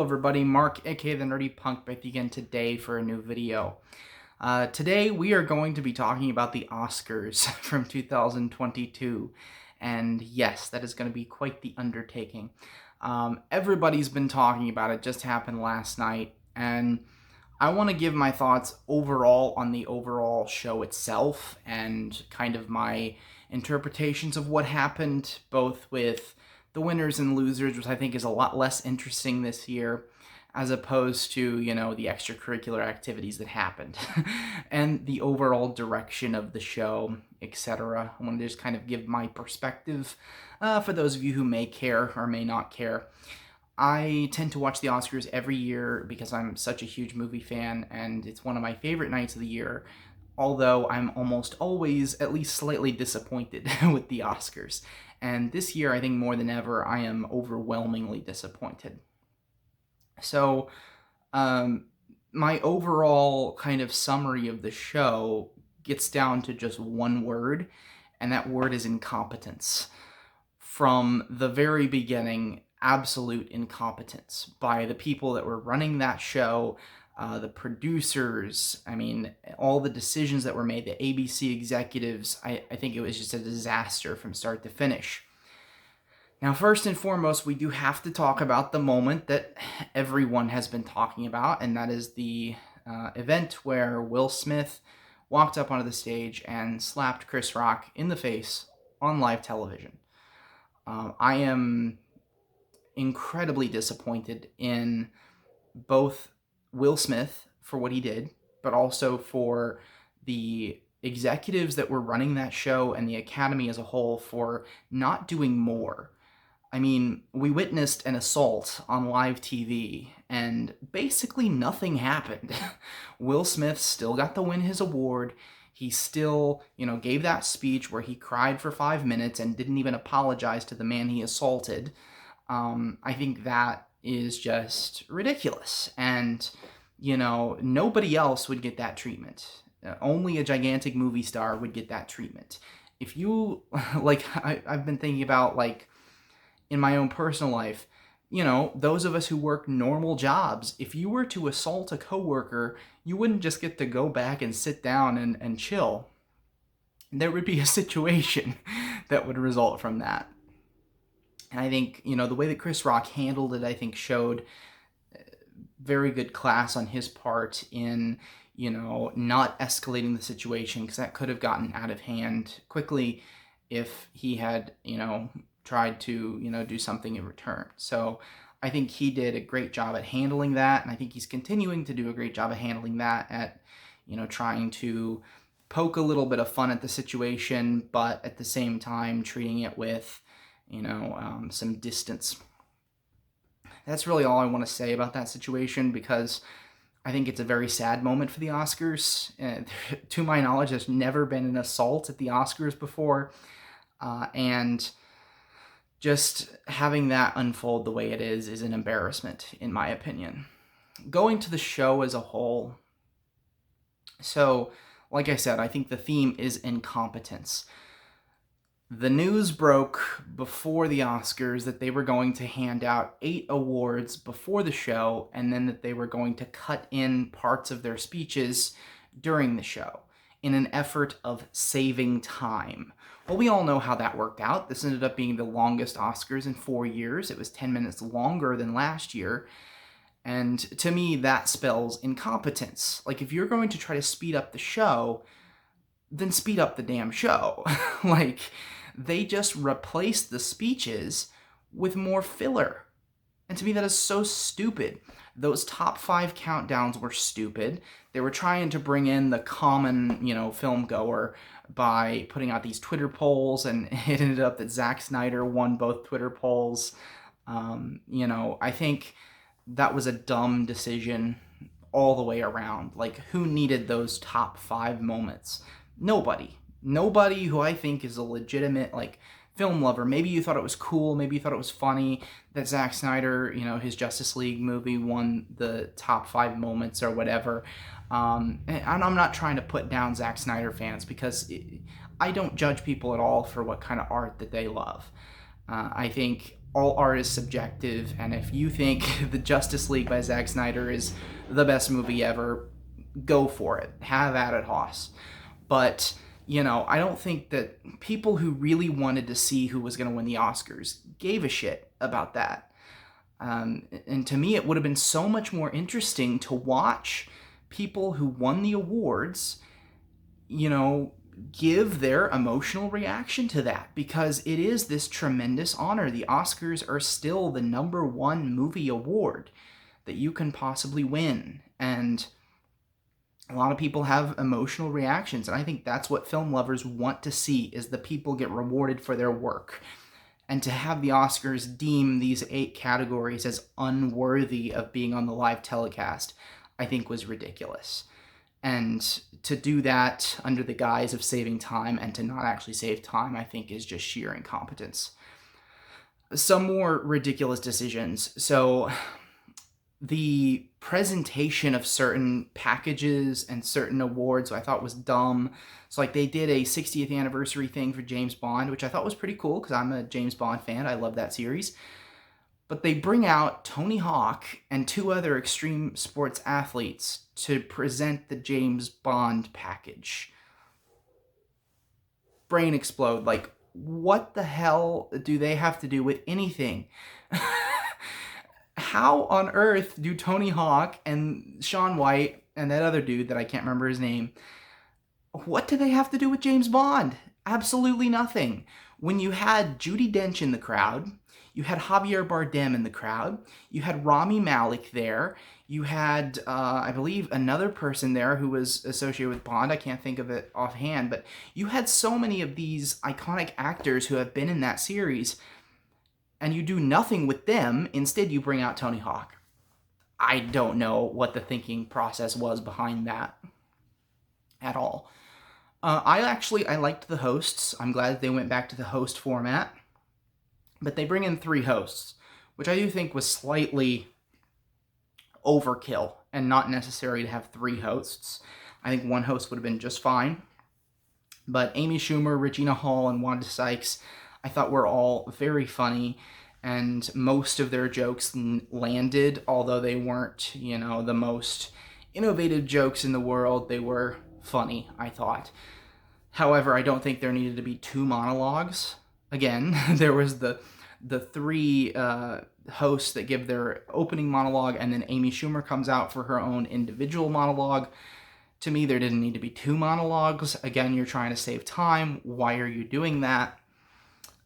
Hello everybody, Mark, aka the Nerdy Punk, back again today for a new video. Today we are going to be talking about the Oscars from 2022, and yes, that is going to be quite the undertaking. Everybody's been talking about it, just happened last night, and I want to give my thoughts overall on the overall show itself and kind of my interpretations of what happened, both with the winners and losers, which I think is a lot less interesting this year, as opposed to, the extracurricular activities that happened and the overall direction of the show, etc. I want to just kind of give my perspective for those of you who may care or may not care. I tend to watch the Oscars every year because I'm such a huge movie fan, and it's one of my favorite nights of the year, although I'm almost always at least slightly disappointed with the Oscars. And this year, I think more than ever, I am overwhelmingly disappointed. So, my overall kind of summary of the show gets down to just one word, and that word is incompetence. From the very beginning, absolute incompetence by the people that were running that show, the producers. I mean, all the decisions that were made, the ABC executives. I think it was just a disaster from start to finish. Now, first and foremost, we do have to talk about the moment that everyone has been talking about, and that is the event where Will Smith walked up onto the stage and slapped Chris Rock in the face on live television. I am incredibly disappointed in both Will Smith for what he did, but also for the executives that were running that show and the Academy as a whole for not doing more. I mean, we witnessed an assault on live TV, and basically nothing happened. Will Smith still got to win his award. He still, gave that speech where he cried for 5 minutes and didn't even apologize to the man he assaulted. I think that is just ridiculous. And, nobody else would get that treatment. Only a gigantic movie star would get that treatment. If you, I've been thinking about, in my own personal life, those of us who work normal jobs, if you were to assault a coworker, you wouldn't just get to go back and sit down and chill. There would be a situation that would result from that. And I think, the way that Chris Rock handled it, I think showed very good class on his part in, not escalating the situation, because that could have gotten out of hand quickly if he had, tried to, do something in return. So I think he did a great job at handling that, and I think he's continuing to do a great job of handling that at, trying to poke a little bit of fun at the situation, but at the same time treating it with, some distance. That's really all I want to say about that situation, because I think it's a very sad moment for the Oscars. To my knowledge, there's never been an assault at the Oscars before, and just having that unfold the way it is an embarrassment, in my opinion. Going to the show as a whole, so, like I said, I think the theme is incompetence. The news broke before the Oscars that they were going to hand out 8 awards before the show, and then that they were going to cut in parts of their speeches during the show in an effort of saving time. Well, we all know how that worked out. This ended up being the longest Oscars in 4 years. It was 10 minutes longer than last year. And to me, that spells incompetence. If you're going to try to speed up the show, then speed up the damn show. They just replaced the speeches with more filler. And to me, that is so stupid. Those top 5 countdowns were stupid. They were trying to bring in the common, film goer by putting out these Twitter polls, and it ended up that Zack Snyder won both Twitter polls. I think that was a dumb decision all the way around. Who needed those top 5 moments? Nobody. Nobody who I think is a legitimate, film lover. Maybe you thought it was cool, maybe you thought it was funny that Zack Snyder, his Justice League movie won the top 5 moments or whatever. And I'm not trying to put down Zack Snyder fans, because I don't judge people at all for what kind of art that they love. I think all art is subjective, and if you think the Justice League by Zack Snyder is the best movie ever, go for it. Have at it, Hoss. But, I don't think that people who really wanted to see who was going to win the Oscars gave a shit about that. And to me, it would have been so much more interesting to watch people who won the awards, give their emotional reaction to that, because it is this tremendous honor. The Oscars are still the #1 movie award that you can possibly win. And a lot of people have emotional reactions, and I think that's what film lovers want to see, is the people get rewarded for their work. And to have the Oscars deem these 8 categories as unworthy of being on the live telecast, I think was ridiculous. And to do that under the guise of saving time and to not actually save time, I think is just sheer incompetence. Some more ridiculous decisions. So the presentation of certain packages and certain awards I thought was dumb. So like they did a 60th anniversary thing for James Bond, which I thought was pretty cool because I'm a James Bond fan. I love that series. But they bring out Tony Hawk and 2 other extreme sports athletes to present the James Bond package. Brain explode. Like, what the hell do they have to do with anything? How on earth do Tony Hawk and Shaun White and that other dude that I can't remember his name, what do they have to do with James Bond? Absolutely nothing. When you had Judi Dench in the crowd, you had Javier Bardem in the crowd, you had Rami Malek there, you had, I believe, another person there who was associated with Bond. I can't think of it offhand, but you had so many of these iconic actors who have been in that series, and you do nothing with them. Instead, you bring out Tony Hawk. I don't know what the thinking process was behind that at all. I liked the hosts. I'm glad that they went back to the host format. But they bring in 3 hosts, which I do think was slightly overkill and not necessary to have 3 hosts. I think 1 host would have been just fine. But Amy Schumer, Regina Hall, and Wanda Sykes, I thought were all very funny, and most of their jokes landed, although they weren't, the most innovative jokes in the world. They were funny, I thought. However, I don't think there needed to be 2 monologues. Again, there was the 3 hosts that give their opening monologue, and then Amy Schumer comes out for her own individual monologue. To me, there didn't need to be 2 monologues. Again, you're trying to save time. Why are you doing that?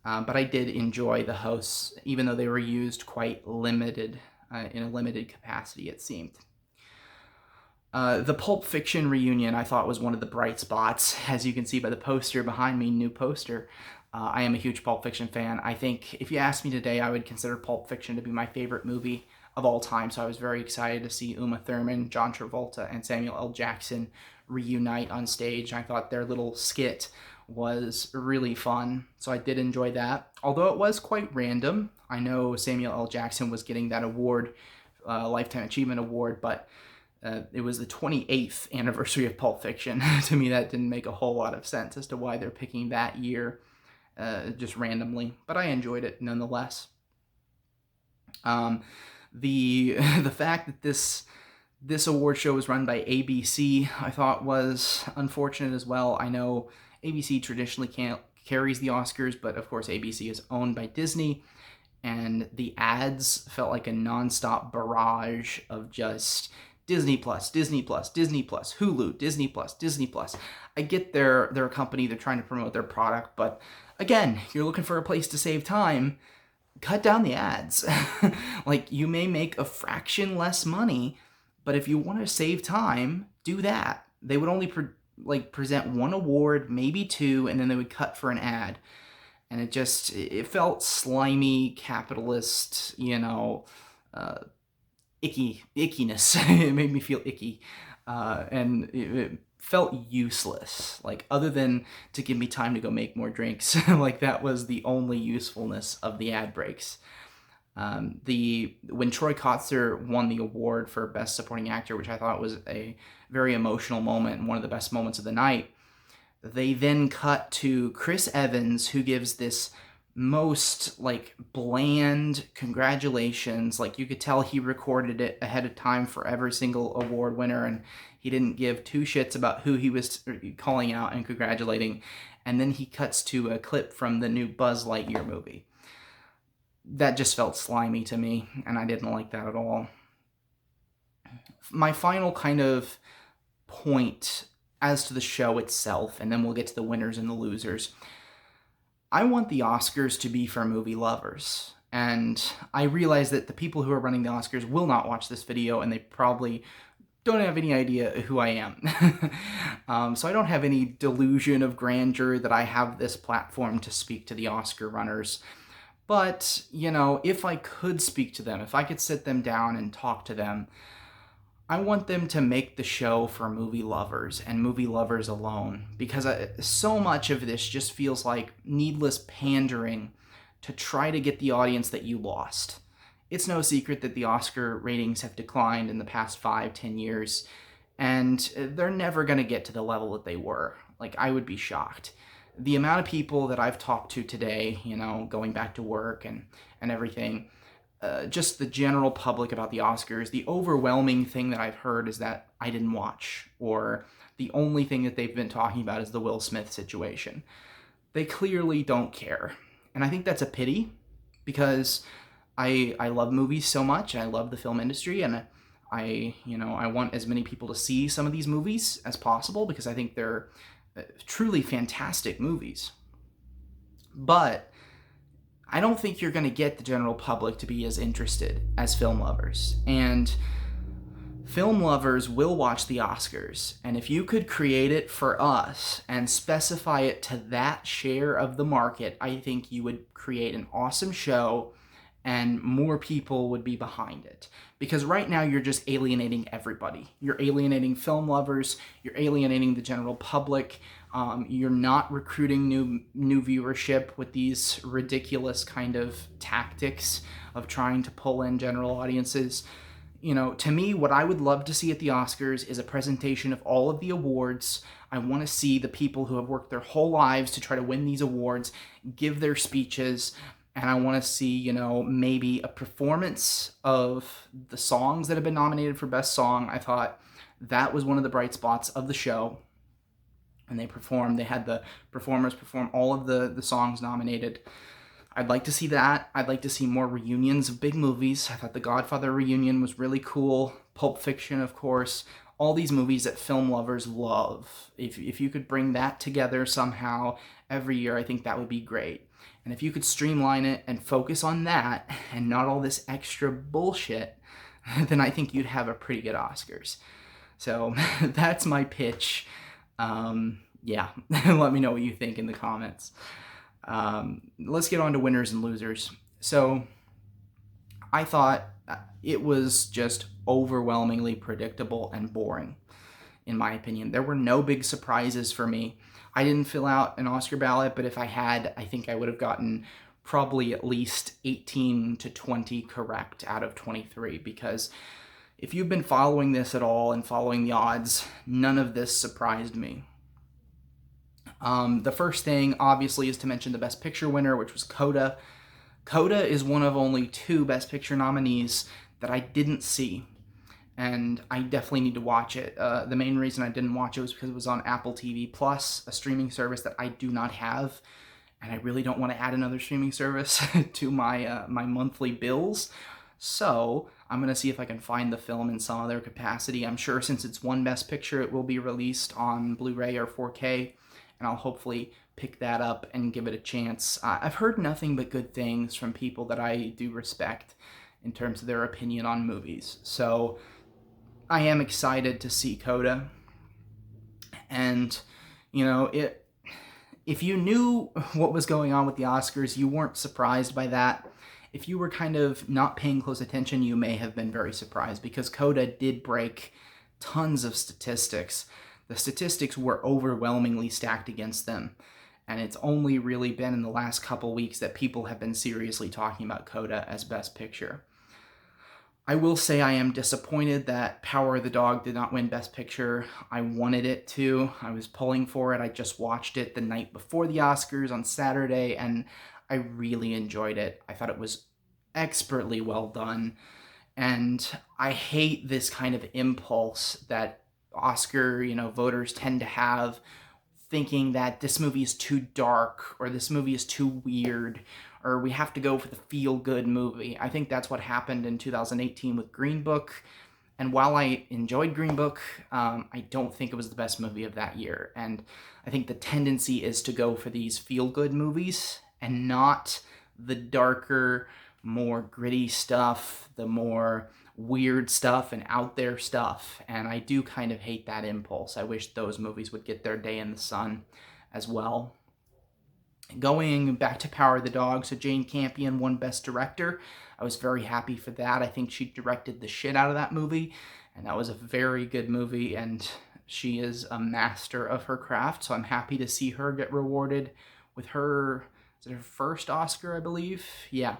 But I did enjoy the hosts, even though they were used quite limited, in a limited capacity, it seemed. The Pulp Fiction reunion, I thought, was one of the bright spots. As you can see by the poster behind me, new poster. I am a huge Pulp Fiction fan. I think if you asked me today, I would consider Pulp Fiction to be my favorite movie of all time. So I was very excited to see Uma Thurman, John Travolta, and Samuel L. Jackson reunite on stage. I thought their little skit was really fun. So I did enjoy that. Although it was quite random. I know Samuel L. Jackson was getting that award, Lifetime Achievement Award, but it was the 28th anniversary of Pulp Fiction. To me, that didn't make a whole lot of sense as to why they're picking that year just randomly. But I enjoyed it nonetheless. The fact that this award show was run by ABC, I thought was unfortunate as well. I know ABC traditionally carries the Oscars, but of course ABC is owned by Disney, and the ads felt like a nonstop barrage of just Disney Plus, Disney Plus, Disney Plus, Hulu, Disney Plus, Disney Plus. I get they're a company, they're trying to promote their product, but again, you're looking for a place to save time, cut down the ads. Like, you may make a fraction less money, but if you want to save time, do that. They would only present 1 award, maybe 2, and then they would cut for an ad. And it felt slimy, capitalist, ickiness. It made me feel icky. And it felt useless. Like, other than to give me time to go make more drinks, like that was the only usefulness of the ad breaks. When Troy Kotsur won the award for Best Supporting Actor, which I thought was a very emotional moment and one of the best moments of the night, they then cut to Chris Evans, who gives this most like bland congratulations. Like you could tell he recorded it ahead of time for every single award winner, and he didn't give two shits about who he was calling out and congratulating. And then he cuts to a clip from the new Buzz Lightyear movie. That just felt slimy to me, and I didn't like that at all. My final kind of point as to the show itself, and then we'll get to the winners and the losers. I want the Oscars to be for movie lovers. And I realize that the people who are running the Oscars will not watch this video, and they probably don't have any idea who I am. So I don't have any delusion of grandeur that I have this platform to speak to the Oscar runners. But, you know, if I could speak to them, if I could sit them down and talk to them, I want them to make the show for movie lovers and movie lovers alone, because so much of this just feels like needless pandering to try to get the audience that you lost. It's no secret that the Oscar ratings have declined in the past 5-10 years, and they're never going to get to the level that they were. Like, I would be shocked. The amount of people that I've talked to today, you know, going back to work and everything, just the general public about the Oscars, the overwhelming thing that I've heard is that I didn't watch, or the only thing that they've been talking about is the Will Smith situation. They clearly don't care. And I think that's a pity, because I love movies so much. I love the film industry, and I want as many people to see some of these movies as possible, because I think they're truly fantastic movies. But I don't think you're going to get the general public to be as interested as film lovers. And film lovers will watch the Oscars. And if you could create it for us and specify it to that share of the market, I think you would create an awesome show and more people would be behind it. Because right now you're just alienating everybody. You're alienating film lovers, you're alienating the general public, you're not recruiting new viewership with these ridiculous kind of tactics of trying to pull in general audiences. You know, to me, what I would love to see at the Oscars is a presentation of all of the awards. I want to see the people who have worked their whole lives to try to win these awards give their speeches. And I want to see, you know, maybe a performance of the songs that have been nominated for Best Song. I thought that was one of the bright spots of the show. And they had the performers perform all of the songs nominated. I'd like to see that. I'd like to see more reunions of big movies. I thought the Godfather reunion was really cool. Pulp Fiction, of course. All these movies that film lovers love. If you could bring that together somehow every year, I think that would be great. And if you could streamline it and focus on that and not all this extra bullshit, then I think you'd have a pretty good Oscars. So that's my pitch. Yeah, let me know what you think in the comments. Let's get on to winners and losers. So I thought it was just overwhelmingly predictable and boring, in my opinion. There were no big surprises for me. I didn't fill out an Oscar ballot, but if I had, I think I would have gotten probably at least 18 to 20 correct out of 23, because if you've been following this at all and following the odds, none of this surprised me. The first thing, obviously, is to mention the Best Picture winner, which was Coda. Coda is one of only 2 Best Picture nominees that I didn't see, and I definitely need to watch it. The main reason I didn't watch it was because it was on Apple TV Plus, a streaming service that I do not have, and I really don't want to add another streaming service to my monthly bills. So I'm going to see if I can find the film in some other capacity. I'm sure since it's won Best Picture, it will be released on Blu-ray or 4K, and I'll hopefully pick that up and give it a chance. I've heard nothing but good things from people that I do respect in terms of their opinion on movies. So I am excited to see Coda. And, you know, if you knew what was going on with the Oscars, you weren't surprised by that. If you were kind of not paying close attention, you may have been very surprised, because Coda did break tons of statistics. The statistics were overwhelmingly stacked against them, and it's only really been in the last couple weeks that people have been seriously talking about Coda as Best Picture. I will say I am disappointed that Power of the Dog did not win Best Picture. I wanted it to. I was pulling for it. I just watched it the night before the Oscars on Saturday, and I really enjoyed it. I thought it was expertly well done. And I hate this kind of impulse that Oscar, voters tend to have, thinking that this movie is too dark or this movie is too weird or we have to go for the feel-good movie. I think that's what happened in 2018 with Green Book. And while I enjoyed Green Book, I don't think it was the best movie of that year. And I think the tendency is to go for these feel-good movies and not the darker, more gritty stuff, the more weird stuff and out there stuff. And I do kind of hate that impulse. I wish those movies would get their day in the sun as well. Going back to Power of the Dog, so Jane Campion won Best Director. I was very happy for that. I think she directed the shit out of that movie, and that was a very good movie, and she is a master of her craft, so I'm happy to see her get rewarded with her, is it her first Oscar, I believe? Yeah,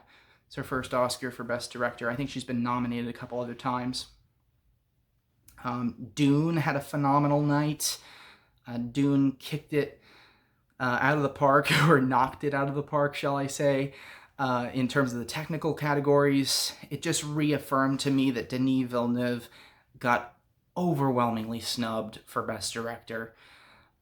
it's her first Oscar for Best Director. I think she's been nominated a couple other times. Dune had a phenomenal night. Dune kicked it out of the park, or knocked it out of the park, shall I say, in terms of the technical categories. It just reaffirmed to me that Denis Villeneuve got overwhelmingly snubbed for Best Director.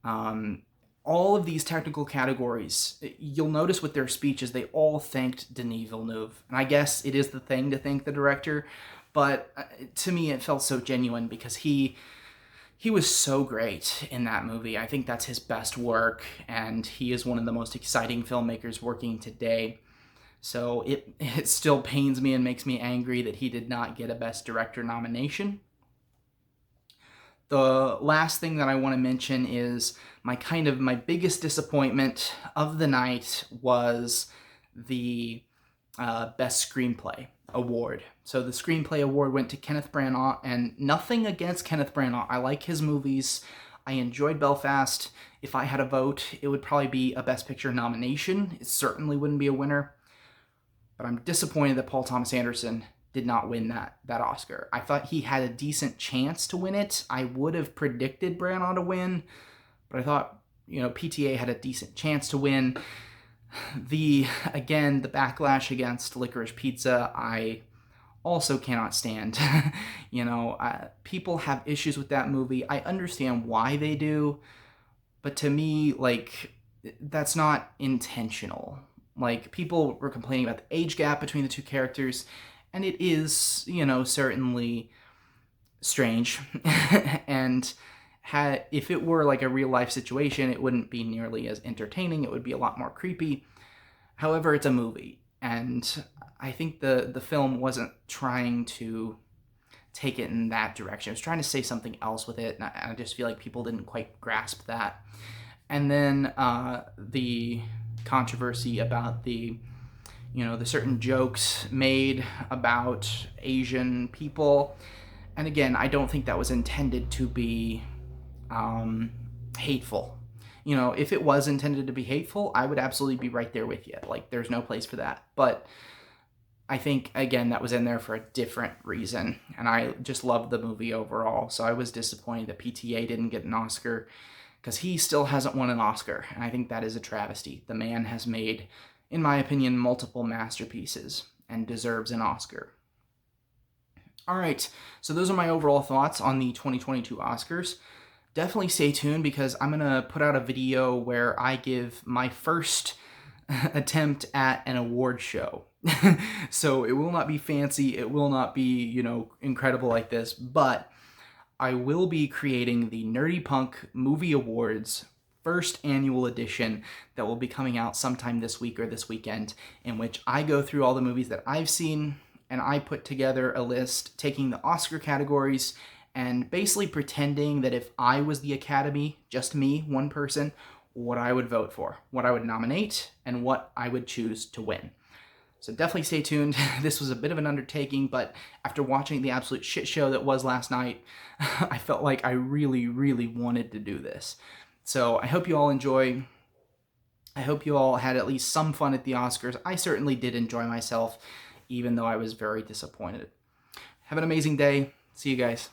All of these technical categories, you'll notice with their speeches, they all thanked Denis Villeneuve. And I guess it is the thing to thank the director, but to me it felt so genuine because he was so great in that movie. I think that's his best work, and he is one of the most exciting filmmakers working today. So it still pains me and makes me angry that he did not get a Best Director nomination. The last thing that I want to mention is my biggest disappointment of the night was the Best Screenplay award. So the Screenplay award went to Kenneth Branagh, and nothing against Kenneth Branagh. I like his movies. I enjoyed Belfast. If I had a vote, it would probably be a Best Picture nomination. It certainly wouldn't be a winner. But I'm disappointed that Paul Thomas Anderson did not win that Oscar. I thought he had a decent chance to win it. I would have predicted Branagh to win, but I thought, PTA had a decent chance to win. The backlash against Licorice Pizza, I also cannot stand. People have issues with that movie. I understand why they do, but to me, that's not intentional. People were complaining about the age gap between the two characters, and it is, certainly strange. And if it were a real life situation, it wouldn't be nearly as entertaining. It would be a lot more creepy. However, it's a movie, and I think the film wasn't trying to take it in that direction. It was trying to say something else with it, and I just feel like people didn't quite grasp that. And then the controversy about the certain jokes made about Asian people. And again, I don't think that was intended to be hateful. If it was intended to be hateful, I would absolutely be right there with you. There's no place for that. But I think, again, that was in there for a different reason. And I just loved the movie overall. So I was disappointed that PTA didn't get an Oscar, because he still hasn't won an Oscar. And I think that is a travesty. The man has made, in my opinion, multiple masterpieces and deserves an Oscar. All right, so those are my overall thoughts on the 2022 Oscars. Definitely stay tuned, because I'm going to put out a video where I give my first attempt at an award show. So it will not be fancy, it will not be, incredible like this, but I will be creating the Nerdy Punk Movie Awards first annual edition that will be coming out sometime this week or this weekend, in which I go through all the movies that I've seen, and I put together a list taking the Oscar categories and basically pretending that if I was the Academy, just me, one person, what I would vote for, what I would nominate, and what I would choose to win. So definitely stay tuned. This was a bit of an undertaking, but after watching the absolute shit show that was last night, I felt like I really, really wanted to do this. So I hope you all enjoy. I hope you all had at least some fun at the Oscars. I certainly did enjoy myself, even though I was very disappointed. Have an amazing day. See you guys.